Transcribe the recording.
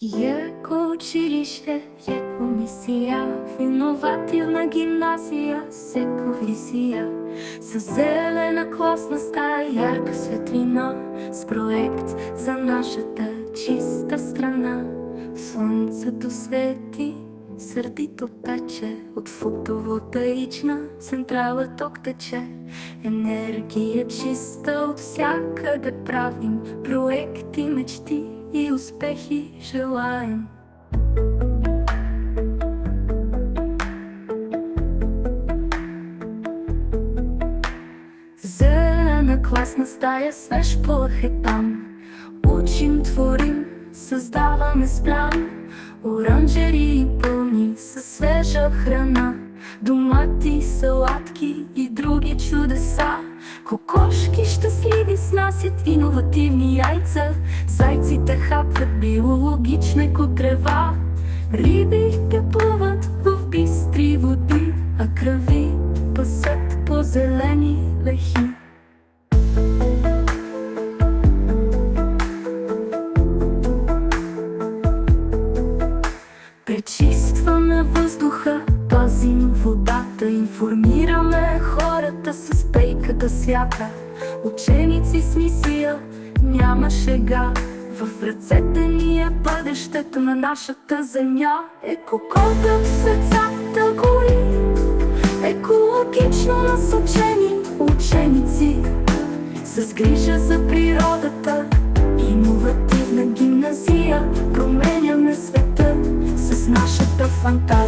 Екоучилище, екомисия, в иновативна гимназия с ековизия, с зелена класна стая, ярка светлина, с проект за нашата чиста страна. Слънцето свети, сърдито пече, от фотоволтаична централа ток тече. Енергия чиста от всякъде правим, проекти, мечти и успехи желаем. Зелена класна стая, свеж плъх е там. Учим, творим, създаваме с план. Оранжерии пълни със свежа храна, домати, салатки и други чудеса. Кокошки щастливи снасят иновативни яйца, зайците хапват биологична трева. Рибите плуват в бистри води, а крави пасат по зелени лехи. Пречистваме въздуха, пазим водата, информираме хората с пейката свята. Ученици с мисия, няма шега, в ръцете ни е бъдещето на нашата земя. Екокодът в сърцата гори, екологично насочени ученици, с грижа за природата, иновативна гимназия, променяме света с нашата фантазия.